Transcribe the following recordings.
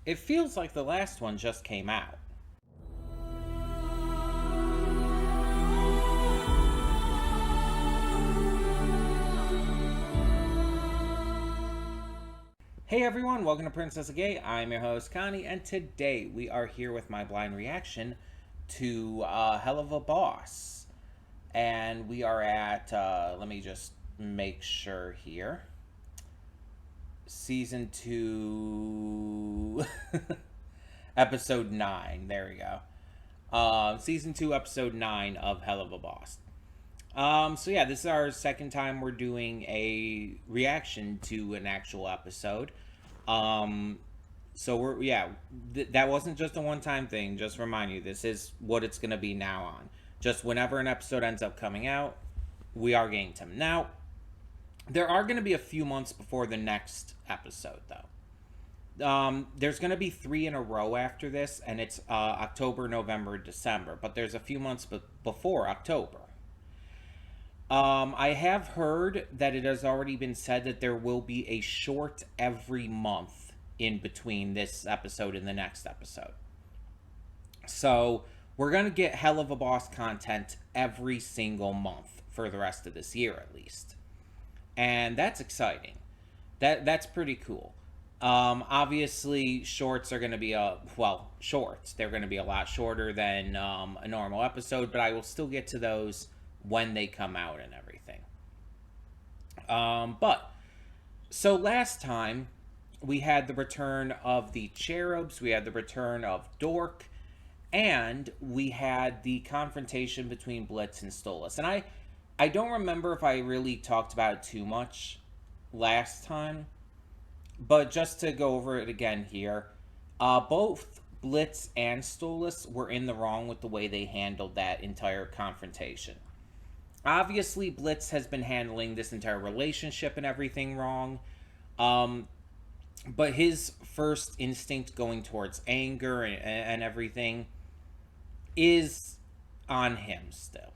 It feels like the last one just came out. Hey everyone, welcome to Princess of Gay. I'm your host Connie, and today we are here with my blind reaction to Helluva Boss. And we are at, let me just make sure here. Season 2, Episode 9. There we go. Season 2, Episode 9 of Helluva Boss. So yeah, this is our second time we're doing a reaction to an actual episode. So that wasn't just a one-time thing. Just remind you, this is what it's gonna be now on. Just whenever an episode ends up coming out, we are getting to them. Now, there are gonna be a few months before the next episode, though. There's gonna be 3 in a row after this, and it's October, November, December. But there's a few months before October. I have heard that it has already been said that there will be a short every month in between this episode and the next episode. So we're going to get Helluva Boss content every single month for the rest of this year at least. And that's exciting. That's pretty cool. Obviously, shorts are going to be shorts. They're going to be a lot shorter than a normal episode, but I will still get to those when they come out and everything. So last time we had the return of the cherubs, we had the return of Dork, and we had the confrontation between Blitz and Stolas. And I don't remember if I really talked about it too much last time, but just to go over it again here, both Blitz and Stolas were in the wrong with the way they handled that entire confrontation. Obviously, Blitz has been handling this entire relationship and everything wrong. But his first instinct going towards anger and everything is on him still.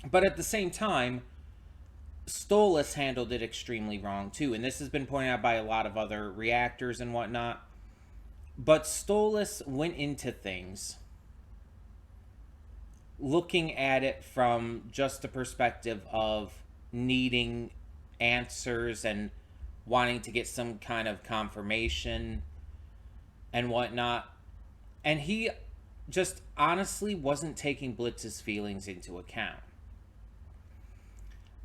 But at the same time, Stolas handled it extremely wrong too. And this has been pointed out by a lot of other reactors and whatnot. But Stolas went into things looking at it from just the perspective of needing answers and wanting to get some kind of confirmation and whatnot. And he just honestly wasn't taking Blitz's feelings into account.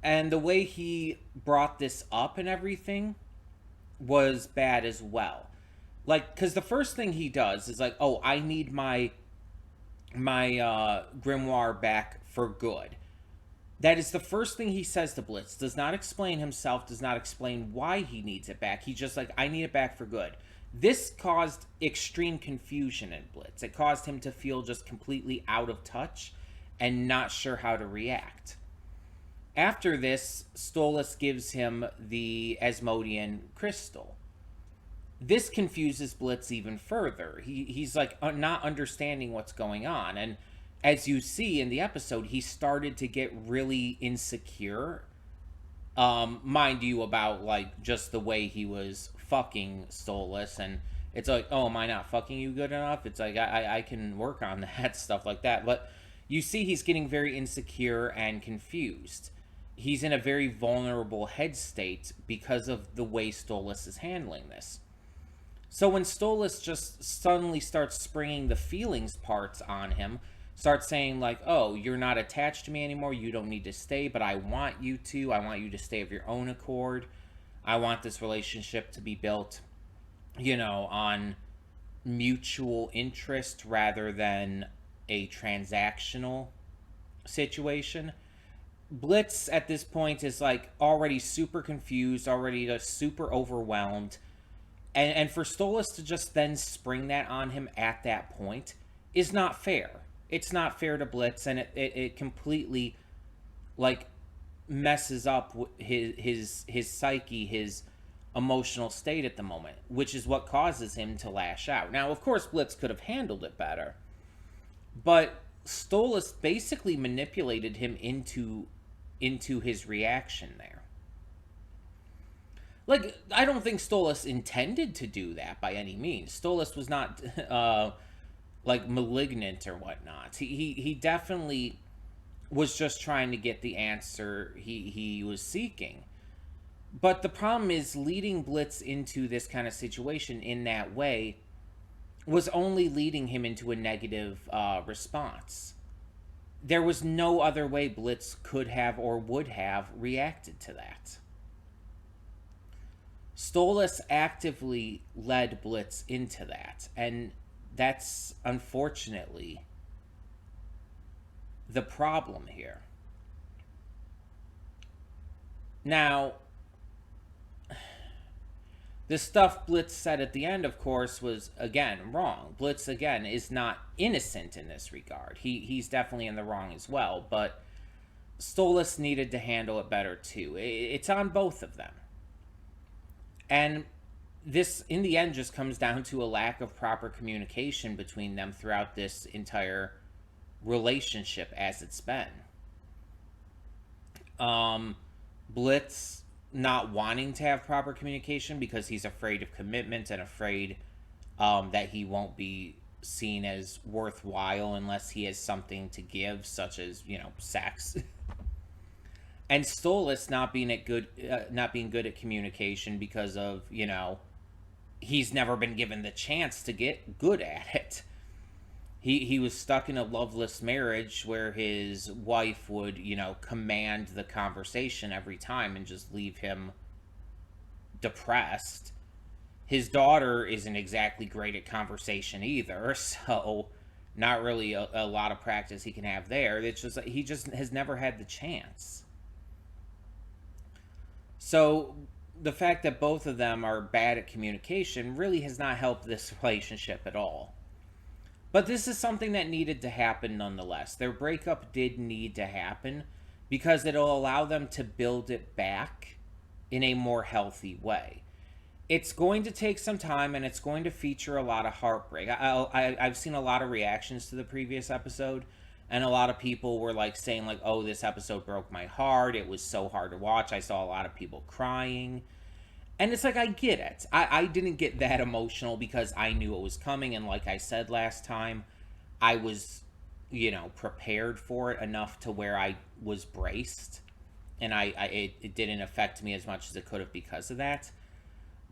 And the way he brought this up and everything was bad as well. Like, because the first thing he does is like, oh, I need my grimoire back for good. That is the first thing he says to Blitz. Does not explain himself, does not explain why he needs it back. He's just like, I need it back for good. This caused extreme confusion in Blitz. It caused him to feel just completely out of touch and not sure how to react. After this, Stolas gives him the Asmodean crystal. This confuses Blitz even further. He's like not understanding what's going on. And as you see in the episode, he started to get really insecure. Mind you, about like just the way he was fucking Stolas. And it's like, oh, am I not fucking you good enough? It's like, I can work on that, stuff like that. But you see he's getting very insecure and confused. He's in a very vulnerable head state because of the way Stolas is handling this. So when Stolas just suddenly starts springing the feelings parts on him, starts saying like, oh, you're not attached to me anymore, you don't need to stay, but I want you to. I want you to stay of your own accord. I want this relationship to be built, on mutual interest rather than a transactional situation. Blitz at this point is like already super confused, already just super overwhelmed. And for Stolas to just then spring that on him at that point is not fair. It's not fair to Blitz, and it completely like messes up his psyche, his emotional state at the moment, which is what causes him to lash out. Now, of course, Blitz could have handled it better, but Stolas basically manipulated him into his reaction there. Like, I don't think Stolas intended to do that by any means. Stolas was not like malignant or whatnot. He definitely was just trying to get the answer he was seeking. But the problem is leading Blitz into this kind of situation in that way was only leading him into a negative response. There was no other way Blitz could have or would have reacted to that. Stolas actively led Blitz into that, and that's unfortunately the problem here. Now, the stuff Blitz said at the end, of course, was, again, wrong. Blitz, again, is not innocent in this regard. He's definitely in the wrong as well, but Stolas needed to handle it better, too. It's on both of them. And this, in the end, just comes down to a lack of proper communication between them throughout this entire relationship as it's been. Blitz not wanting to have proper communication because he's afraid of commitment and afraid that he won't be seen as worthwhile unless he has something to give, such as, sex. And Stolas not being good at communication because of, he's never been given the chance to get good at it. He was stuck in a loveless marriage where his wife would, command the conversation every time and just leave him depressed. His daughter isn't exactly great at conversation either, so not really a lot of practice he can have there. It's just he just has never had the chance. So the fact that both of them are bad at communication really has not helped this relationship at all. But this is something that needed to happen nonetheless. Their breakup did need to happen because it'll allow them to build it back in a more healthy way. It's going to take some time and it's going to feature a lot of heartbreak. I've seen a lot of reactions to the previous episode, and a lot of people were saying oh, this episode broke my heart. It was so hard to watch. I saw a lot of people crying. And it's I get it. I didn't get that emotional because I knew it was coming. And like I said last time, I was, prepared for it enough to where I was braced. And it didn't affect me as much as it could have because of that.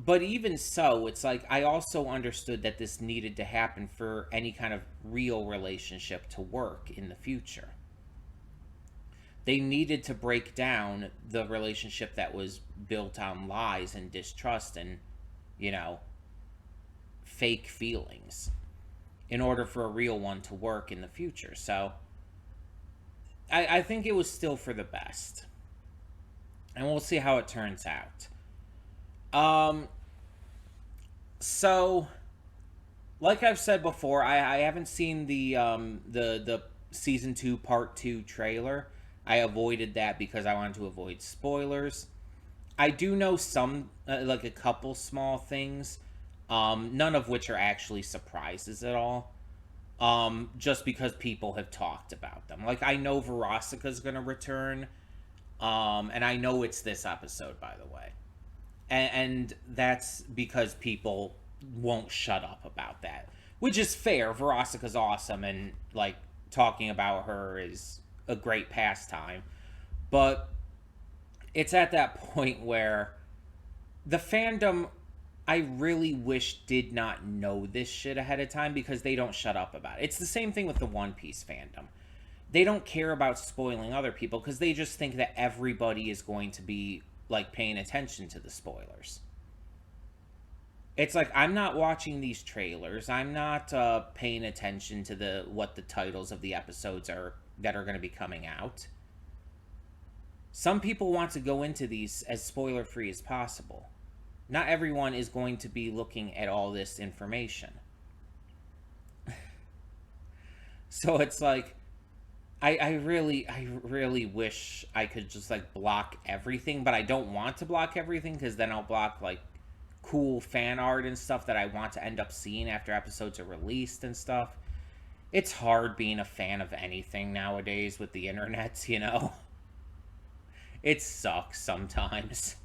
But even so, it's I also understood that this needed to happen for any kind of real relationship to work in the future. They needed to break down the relationship that was built on lies and distrust and, fake feelings in order for a real one to work in the future. So I think it was still for the best. And we'll see how it turns out. So, like I've said before, I haven't seen the season 2 part 2 trailer. I avoided that because I wanted to avoid spoilers. I do know some, a couple small things, none of which are actually surprises at all, just because people have talked about them. I know Verosika's going to return, and I know it's this episode, by the way. And that's because people won't shut up about that, which is fair. Verosika's awesome, and, talking about her is a great pastime, but it's at that point where the fandom, I really wish, did not know this shit ahead of time because they don't shut up about it. It's the same thing with the One Piece fandom. They don't care about spoiling other people because they just think that everybody is going to be paying attention to the spoilers. It's I'm not watching these trailers. I'm not paying attention to what the titles of the episodes are that are going to be coming out. Some people want to go into these as spoiler-free as possible. Not everyone is going to be looking at all this information. So it's I really wish I could just block everything, but I don't want to block everything because then I'll block cool fan art and stuff that I want to end up seeing after episodes are released and stuff. It's hard being a fan of anything nowadays with the internet, It sucks sometimes.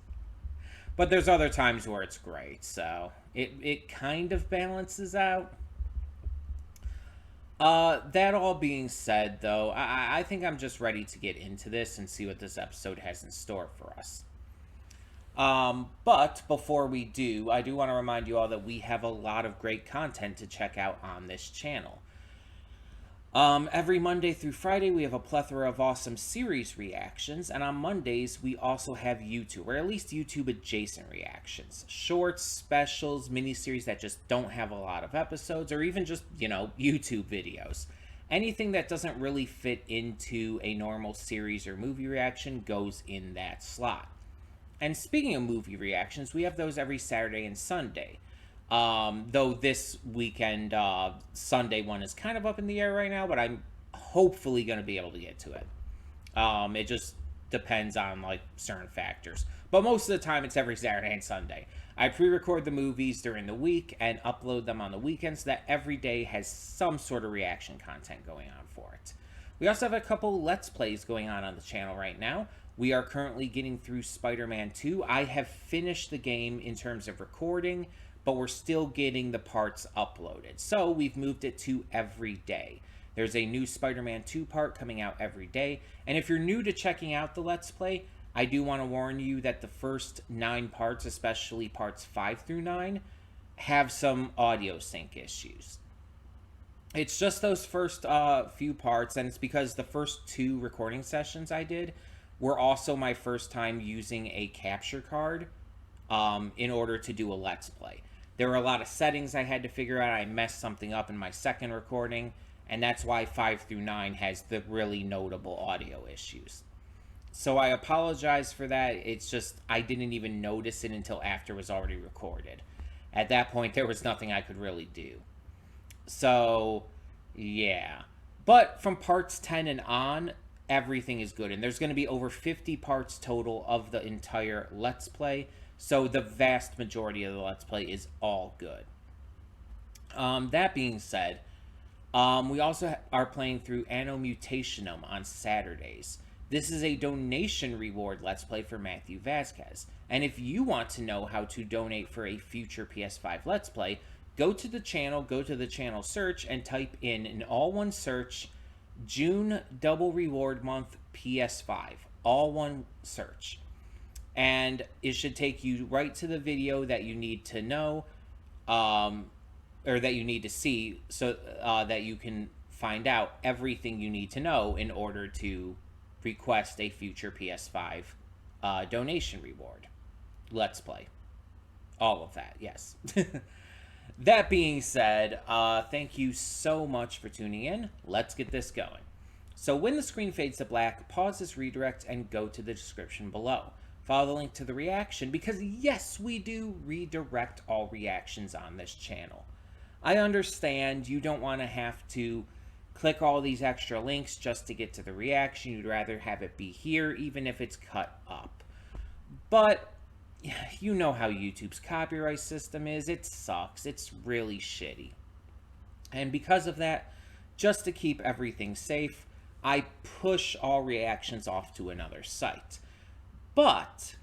But there's other times where it's great, so it kind of balances out. That all being said, though, I think I'm just ready to get into this and see what this episode has in store for us. But before we do, I do want to remind you all that we have a lot of great content to check out on this channel. Every Monday through Friday, we have a plethora of awesome series reactions, and on Mondays, we also have YouTube, or at least YouTube adjacent reactions. Shorts, specials, miniseries that just don't have a lot of episodes, or even just, YouTube videos. Anything that doesn't really fit into a normal series or movie reaction goes in that slot. And speaking of movie reactions, we have those every Saturday and Sunday. Though this weekend, Sunday one is kind of up in the air right now, but I'm hopefully going to be able to get to it. It just depends on, certain factors. But most of the time, it's every Saturday and Sunday. I pre-record the movies during the week and upload them on the weekends so that every day has some sort of reaction content going on for it. We also have a couple Let's Plays going on the channel right now. We are currently getting through Spider-Man 2. I have finished the game in terms of recording, but we're still getting the parts uploaded. So we've moved it to every day. There's a new Spider-Man 2 part coming out every day. And if you're new to checking out the Let's Play, I do want to warn you that the first 9 parts, especially parts 5 through 9, have some audio sync issues. It's just those first few parts, and it's because the first 2 recording sessions I did were also my first time using a capture card in order to do a Let's Play. There were a lot of settings I had to figure out. I messed something up in my second recording, and that's why 5 through 9 has the really notable audio issues. So I apologize for that. It's just I didn't even notice it until after it was already recorded. At that point, there was nothing I could really do. So, yeah. But from parts 10 and on, everything is good. And there's going to be over 50 parts total of the entire Let's Play. So the vast majority of the Let's Play is all good. That being said, we also are playing through Anno Mutationum on Saturdays. This is a donation reward Let's Play for Matthew Vasquez. And if you want to know how to donate for a future PS5 Let's Play, go to the channel search, and type in all one search, June Double Reward Month PS5. All one search. And it should take you right to the video that you need to know, or that you need to see, so that you can find out everything you need to know in order to request a future PS5 donation reward. Let's Play. All of that, yes. That being said, thank you so much for tuning in. Let's get this going. So when the screen fades to black, pause this redirect and go to the description below. Follow the link to the reaction, because yes, we do redirect all reactions on this channel. I understand you don't want to have to click all these extra links just to get to the reaction. You'd rather have it be here, even if it's cut up. But you know how YouTube's copyright system is. It sucks. It's really shitty. And because of that, just to keep everything safe, I push all reactions off to another site. But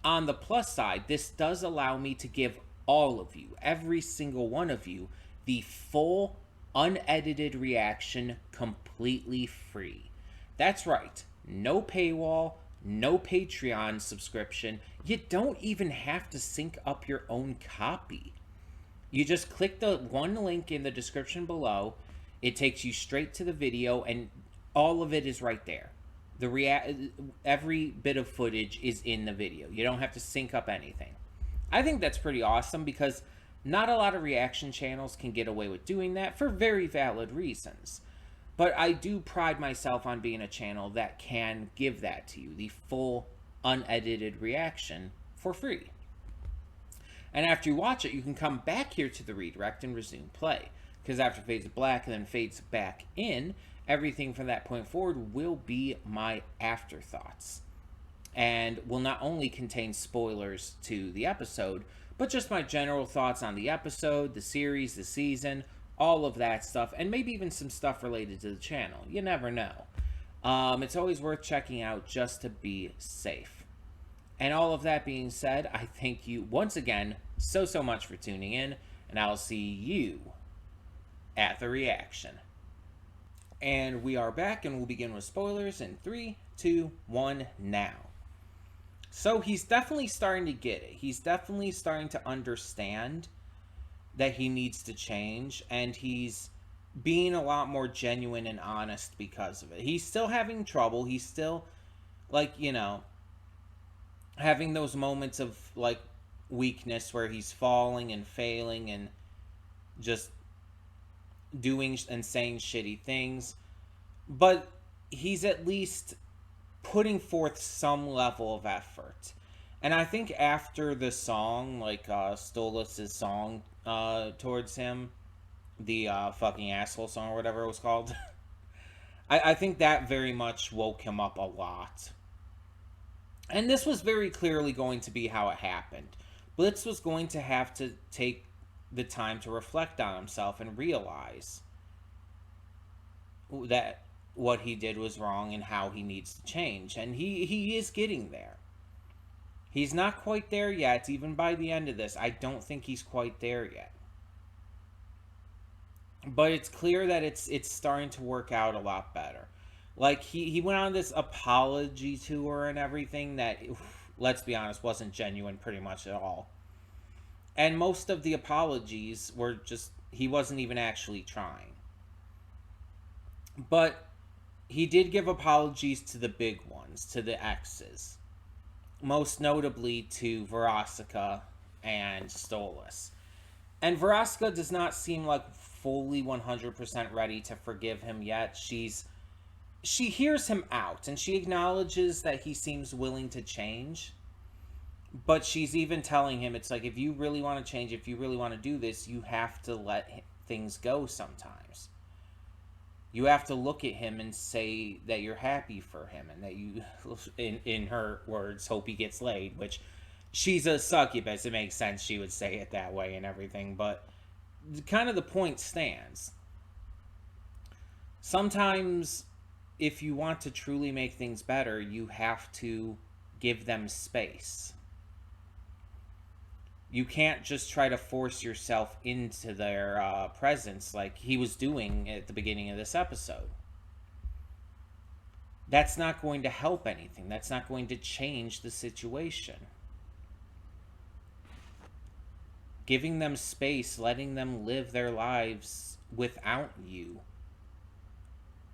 on the plus side, this does allow me to give all of you, every single one of you, the full unedited reaction completely free. That's right, no paywall, no Patreon subscription. You don't even have to sync up your own copy. You just click the one link in the description below. It takes you straight to the video, and all of it is right there. Every bit of footage is in the video. You don't have to sync up anything. I think that's pretty awesome, because not a lot of reaction channels can get away with doing that for very valid reasons. But I do pride myself on being a channel that can give that to you, the full unedited reaction for free. And after you watch it, you can come back here to the redirect and resume play. Because after it fades to black and then fades back in, everything from that point forward will be my afterthoughts. And will not only contain spoilers to the episode, but just my general thoughts on the episode, the series, the season, all of that stuff, and maybe even some stuff related to the channel. You never know. It's always worth checking out just to be safe. And all of that being said, I thank you once again so much for tuning in, and I'll see you at the reaction. And we are back, and we'll begin with spoilers in 3, 2, 1, now. So he's definitely starting to get it. He's definitely starting to understand that he needs to change, and he's being a lot more genuine and honest because of it. He's still having trouble. He's still, like, you know, having those moments of, like, weakness where he's falling and failing and just doing and saying shitty things. But he's at least putting forth some level of effort. And I think after the song, like Stolas' song towards him, the fucking asshole song or whatever it was called, I think that very much woke him up a lot. And this was very clearly going to be how it happened. Blitz was going to have to take the time to reflect on himself and realize that what he did was wrong and how he needs to change. And he is getting there. He's not quite there yet. Even by the end of this, I don't think he's quite there yet. But it's clear that it's starting to work out a lot better. Like, he went on this apology tour and everything that, let's be honest, wasn't genuine pretty much at all. And most of the apologies were just, he wasn't even actually trying. But he did give apologies to the big ones, to the exes. Most notably to Veronica and Stolas. And Veronica does not seem like fully 100% ready to forgive him yet. She hears him out, and she acknowledges that he seems willing to change. But she's even telling him, it's like, if you really want to change, if you really want to do this, you have to let things go sometimes. You have to look at him and say that you're happy for him, and that you, in her words, hope he gets laid, which she's a succubus. It makes sense she would say it that way and everything, but kind of the point stands. Sometimes, if you want to truly make things better, you have to give them space. You can't just try to force yourself into their presence like he was doing at the beginning of this episode. That's not going to help anything. That's not going to change the situation. Giving them space, letting them live their lives without you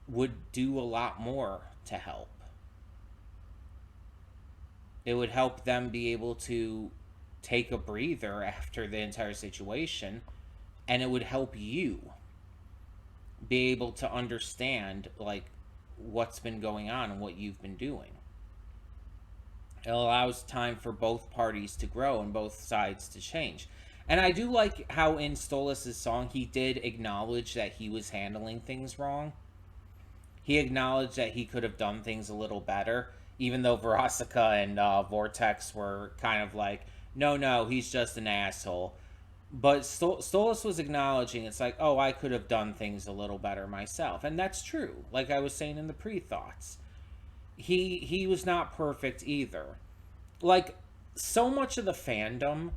would do a lot more to help. It would help them be able to take a breather after the entire situation, and it would help you be able to understand, like, what's been going on and what you've been doing. It allows time for both parties to grow and both sides to change. And I do like how in Stolas' song he did acknowledge that he was handling things wrong. He acknowledged that he could have done things a little better, even though Veronica and Vortex were kind of like, no, he's just an asshole. But Stolas was acknowledging, it's like, oh, I could have done things a little better myself. And that's true. Like I was saying in the pre-thoughts. He was not perfect either. Like, so much of the fandom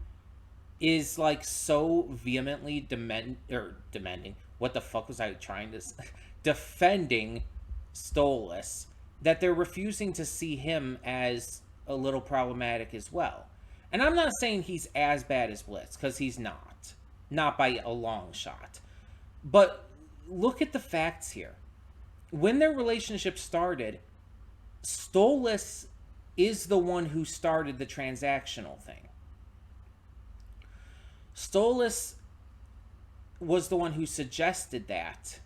is, like, so vehemently demanding. What the fuck was I trying to say? Defending Stolas, that they're refusing to see him as a little problematic as well. And I'm not saying he's as bad as Blitz, because he's not. Not by a long shot. But look at the facts here. When their relationship started, Stolas is the one who started the transactional thing. Stolas was the one who suggested that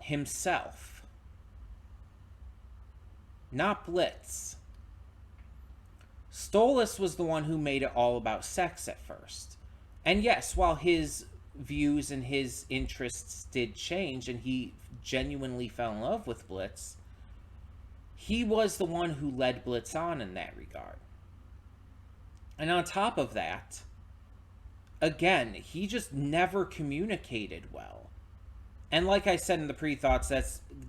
himself. Not Blitz. Stolas was the one who made it all about sex at first. And yes, while his views and his interests did change and he genuinely fell in love with Blitz, he was the one who led Blitz on in that regard. And on top of that, again, he just never communicated well. And like I said in the pre-thoughts,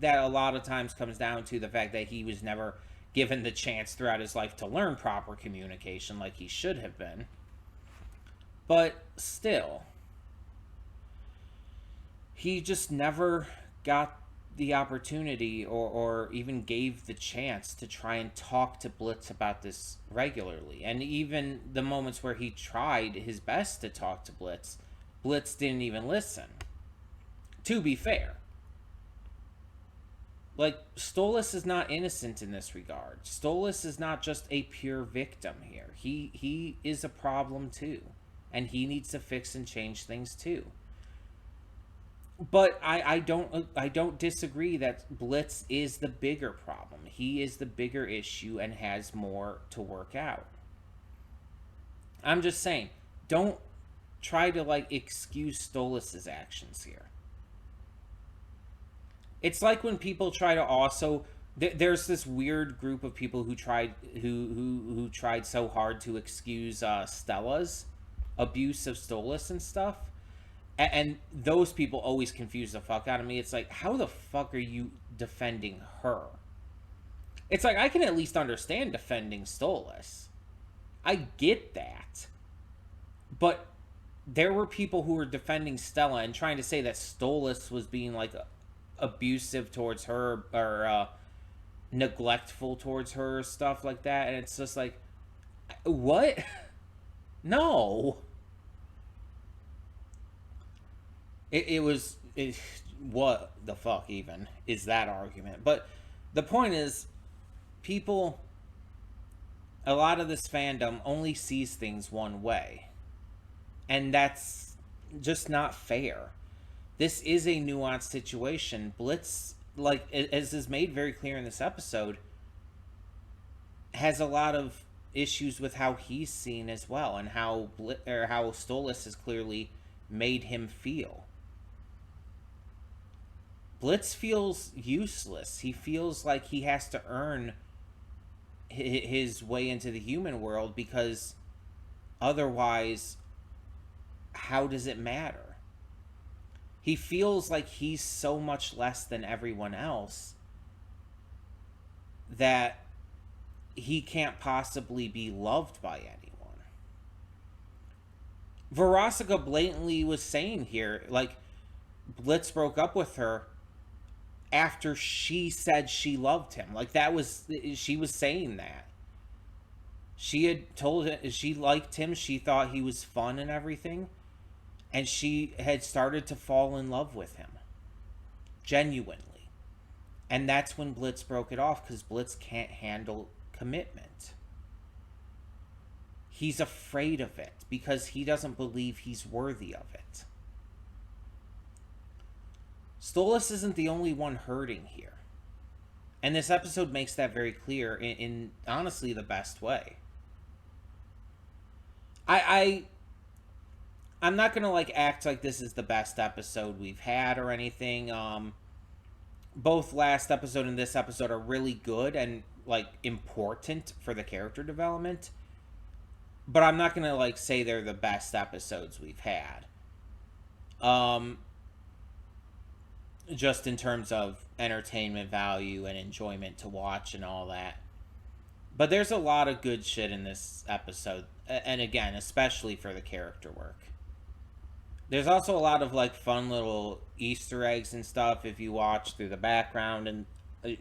that a lot of times comes down to the fact that he was never given the chance throughout his life to learn proper communication like he should have been. But still, he just never got the opportunity or even gave the chance to try and talk to Blitz about this regularly. And even the moments where he tried his best to talk to Blitz, Blitz didn't even listen. To be fair. Like, Stolas is not innocent in this regard. Stolas is not just a pure victim here. He is a problem too. And he needs to fix and change things too. But I don't disagree that Blitz is the bigger problem. He is the bigger issue and has more to work out. I'm just saying, don't try to like excuse Stolas' actions here. It's like when people try to also there's this weird group of people who tried so hard to excuse Stella's abuse of Stolas and stuff. And those people always confuse the fuck out of me. It's like, how the fuck are you defending her? It's like, I can at least understand defending Stolas. I get that. But there were people who were defending Stella and trying to say that Stolas was being, like, abusive towards her or neglectful towards her, stuff like that. And it's just like, what? No. What the fuck even is that argument? But the point is, people, a lot of this fandom only sees things one way. And that's just not fair. This is a nuanced situation. Blitz, like, as is made very clear in this episode, has a lot of issues with how he's seen as well, and how Stolas has clearly made him feel. Blitz feels useless. He feels like he has to earn his way into the human world, because otherwise, how does it matter? He feels like he's so much less than everyone else that he can't possibly be loved by anyone. Verosika blatantly was saying here, like, Blitz broke up with her after she said she loved him. Like, she was saying that. She had told him she liked him, she thought he was fun and everything, and she had started to fall in love with him. Genuinely. And that's when Blitz broke it off, because Blitz can't handle commitment. He's afraid of it, because he doesn't believe he's worthy of it. Stolas isn't the only one hurting here. And this episode makes that very clear in honestly the best way. I'm not gonna like act like this is the best episode we've had or anything. Both last episode and this episode are really good and like important for the character development. But I'm not gonna like say they're the best episodes we've had. Just in terms of entertainment value and enjoyment to watch and all that. But there's a lot of good shit in this episode. And again, especially for the character work. There's also a lot of like fun little Easter eggs and stuff if you watch through the background. And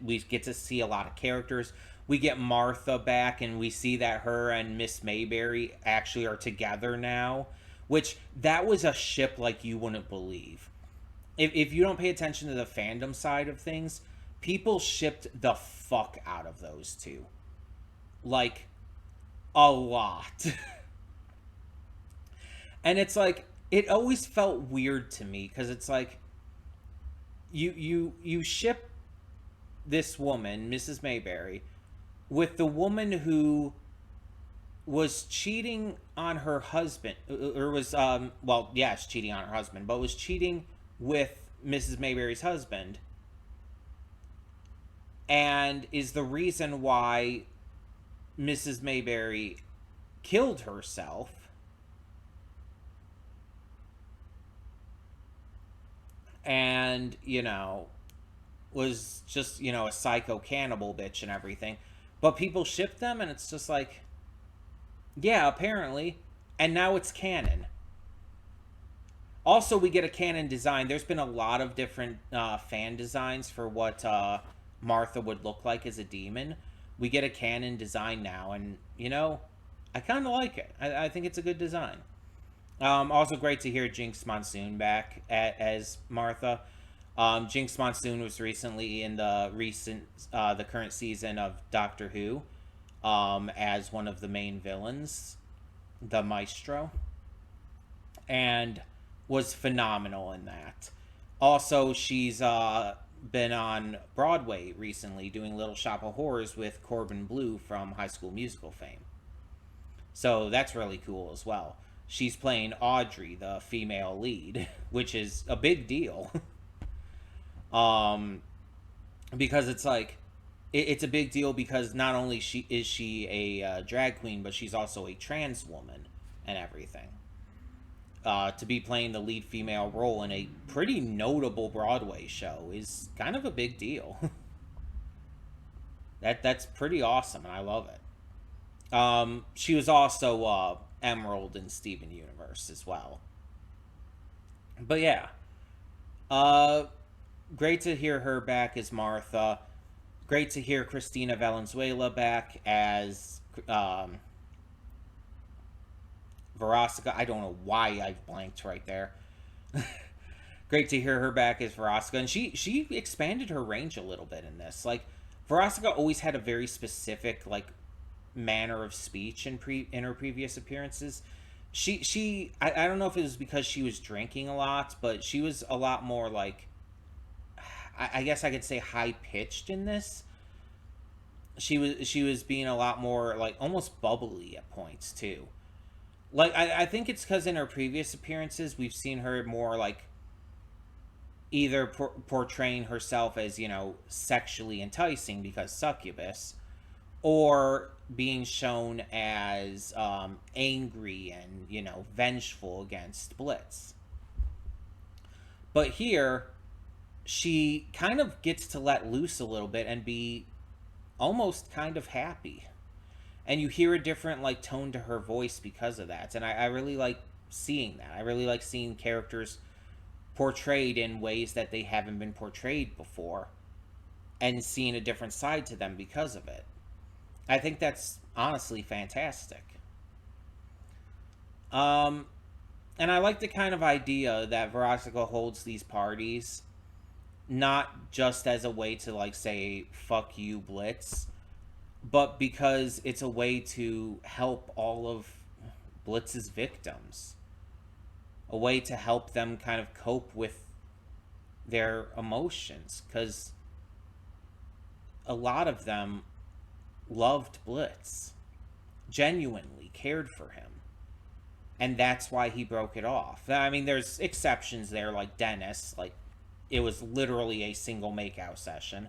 we get to see a lot of characters. We get Martha back and we see that her and Miss Mayberry actually are together now. Which, that was a ship like you wouldn't believe. If you don't pay attention to the fandom side of things, people shipped the fuck out of those two. Like, a lot. And it's like, it always felt weird to me, because it's like, you ship this woman, Mrs. Mayberry, with the woman who was cheating on her husband, or was, yes, cheating on her husband, but was cheating with Mrs. Mayberry's husband, and is the reason why Mrs. Mayberry killed herself. And, was just, a psycho cannibal bitch and everything. But people ship them, and it's just like, yeah, apparently. And now it's canon. Also, we get a canon design. There's been a lot of different fan designs for what Martha would look like as a demon. We get a canon design now, and I kind of like it. I think it's a good design. Also, great to hear Jinx Monsoon back as Martha. Jinx Monsoon was recently in the current season of Doctor Who, as one of the main villains, the Maestro, and was phenomenal in that. Also, she's been on Broadway recently doing Little Shop of Horrors with Corbin Bleu from High School Musical fame. So that's really cool as well. She's playing Audrey, the female lead, which is a big deal. um, because it's like it's a big deal because not only is she a drag queen, but she's also a trans woman and everything. To be playing the lead female role in a pretty notable Broadway show is kind of a big deal. That's pretty awesome, and I love it. She was also Emerald in Steven Universe as well. But yeah, uh, great to hear her back as Martha. Great to hear Christina Valenzuela back as Verosika. I don't know why I blanked right there. Great to hear her back as Verosika, and she expanded her range a little bit in this. Like, Verosika always had a very specific like manner of speech in her previous appearances. I don't know if it was because she was drinking a lot, but she was a lot more like, I guess I could say, high pitched in this. She was being a lot more like almost bubbly at points too. Like, I think it's because in her previous appearances we've seen her more like either portraying herself as sexually enticing because succubus, or being shown as angry and vengeful against Blitz. But here she kind of gets to let loose a little bit and be almost kind of happy, and you hear a different like tone to her voice because of that. And I really like seeing that. I really like seeing characters portrayed in ways that they haven't been portrayed before, and seeing a different side to them because of it. I think that's honestly fantastic. um and I like the kind of idea that Verosika holds these parties not just as a way to like say fuck you Blitz, but because it's a way to help all of Blitz's victims, a way to help them kind of cope with their emotions, because a lot of them loved Blitz, genuinely cared for him, and that's why he broke it off. I mean, there's exceptions there, like Dennis, like it was literally a single makeout session.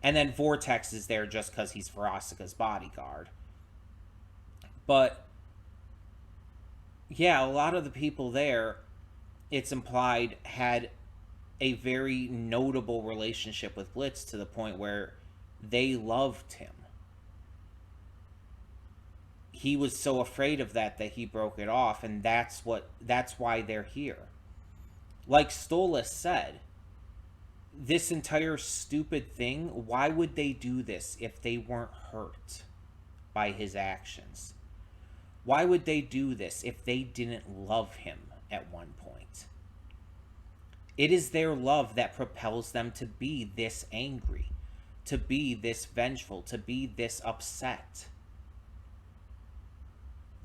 And then Vortex is there just because he's Verosika's bodyguard. But yeah, a lot of the people there, it's implied, had a very notable relationship with Blitz to the point where they loved him. He was so afraid of that he broke it off, and that's why they're here. Like Stolas said, this entire stupid thing, why would they do this if they weren't hurt by his actions? Why would they do this if they didn't love him at one point? It is their love that propels them to be this angry, to be this vengeful, to be this upset.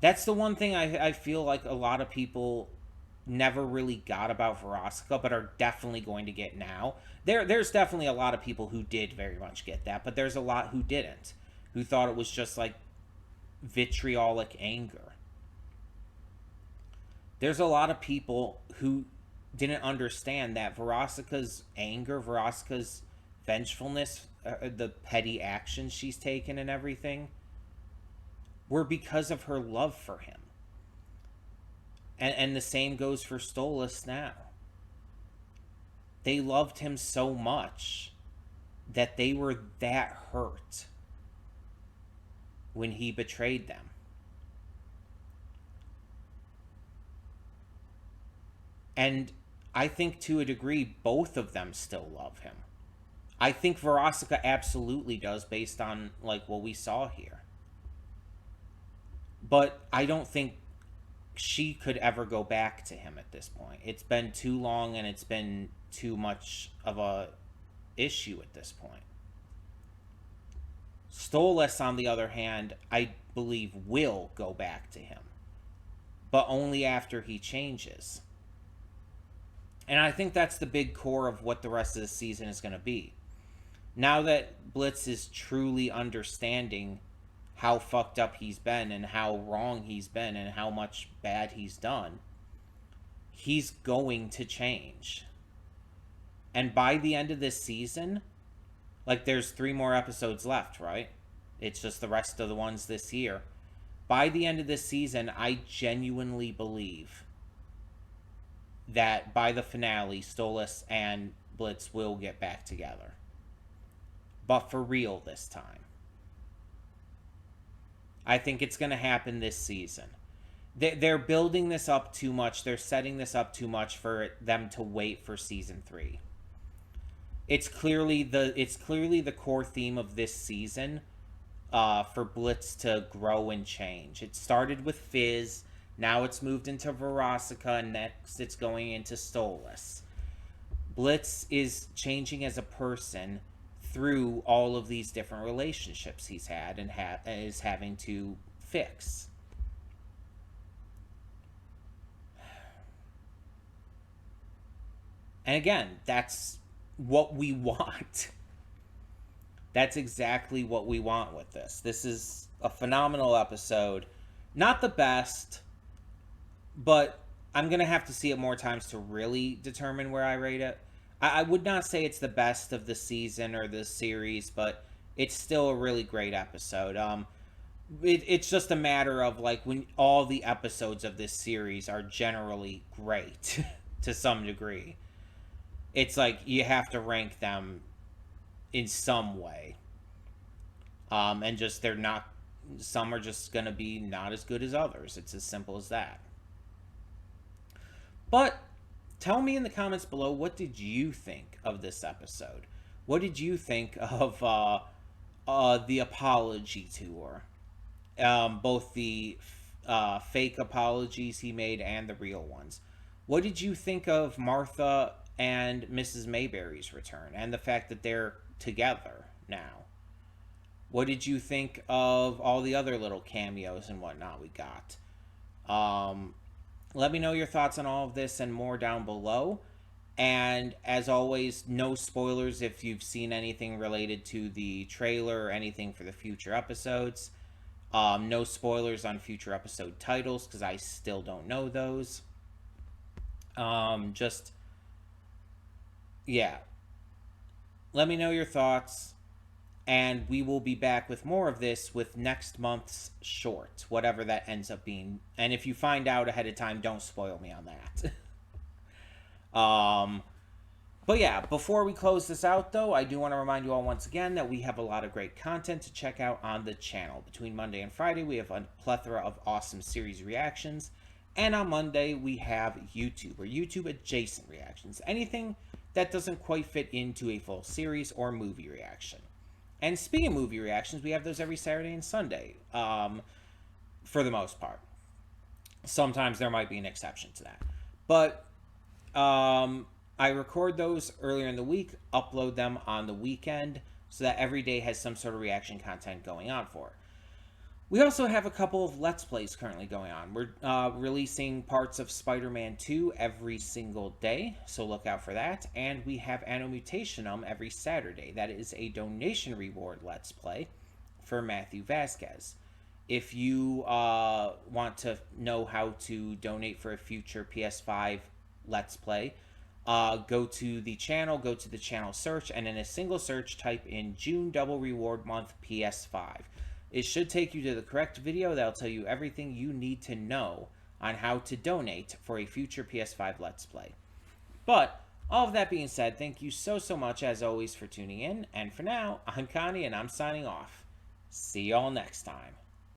That's the one thing I feel like a lot of people never really got about Verosika, but are definitely going to get now. There's definitely a lot of people who did very much get that, but there's a lot who didn't, who thought it was just like vitriolic anger. There's a lot of people who didn't understand that Verosika's anger, Verosika's vengefulness, the petty actions she's taken and everything, were because of her love for him. And the same goes for Stolas now. They loved him so much that they were that hurt when he betrayed them. And I think to a degree, both of them still love him. I think Verosika absolutely does, based on like what we saw here. But I don't think she could ever go back to him at this point. It's been too long and it's been too much of a issue at this point. Stolas, on the other hand, I believe will go back to him, but only after he changes. And I think that's the big core of what the rest of the season is going to be. Now that Blitz is truly understanding how fucked up he's been and how wrong he's been and how much bad he's done, he's going to change. And by the end of this season, like, there's 3 more episodes left, right? It's just the rest of the ones this year. By the end of this season, I genuinely believe that by the finale, Stolas and Blitz will get back together. But for real this time. I think it's going to happen this season. They're building this up too much. They're setting this up too much for them to wait for season 3. It's clearly the core theme of this season, for Blitz to grow and change. It started with Fizz, now it's moved into Verosika, and next it's going into Stolas. Blitz is changing as a person through all of these different relationships he's had and is having to fix. And again, that's what we want. That's exactly what we want with this. This is a phenomenal episode. Not the best, but I'm going to have to see it more times to really determine where I rate it. I would not say it's the best of the season or the series, but it's still a really great episode. It's just a matter of, like, when all the episodes of this series are generally great to some degree. It's like you have to rank them in some way. And just they're not, some are just going to be not as good as others. It's as simple as that. But tell me in the comments below, what did you think of this episode? What did you think of the apology tour? Both the fake apologies he made and the real ones. What did you think of Martha and Mrs. Mayberry's return and the fact that they're together now? What did you think of all the other little cameos and whatnot we got? Let me know your thoughts on all of this and more down below. And as always, no spoilers if you've seen anything related to the trailer or anything for the future episodes. No spoilers on future episode titles because I still don't know those. Yeah. Let me know your thoughts. And we will be back with more of this with next month's short, whatever that ends up being. And if you find out ahead of time, don't spoil me on that. But yeah, before we close this out, though, I do want to remind you all once again that we have a lot of great content to check out on the channel. Between Monday and Friday, we have a plethora of awesome series reactions. And on Monday, we have YouTube, or YouTube-adjacent reactions. Anything that doesn't quite fit into a full series or movie reaction. And speaking of movie reactions, we have those every Saturday and Sunday, for the most part. Sometimes there might be an exception to that. But I record those earlier in the week, upload them on the weekend, so that every day has some sort of reaction content going on for it. We also have a couple of Let's Plays currently going on. We're releasing parts of Spider-Man 2 every single day, so look out for that. And we have Anno Mutationum every Saturday. That is a donation reward Let's Play for Matthew Vasquez. If you want to know how to donate for a future PS5 Let's Play, go to the channel search, and in a single search, type in June Double Reward Month PS5. It should take you to the correct video that'll tell you everything you need to know on how to donate for a future PS5 Let's Play. But, all of that being said, thank you so much, as always, for tuning in. And for now, I'm Connie, and I'm signing off. See y'all next time.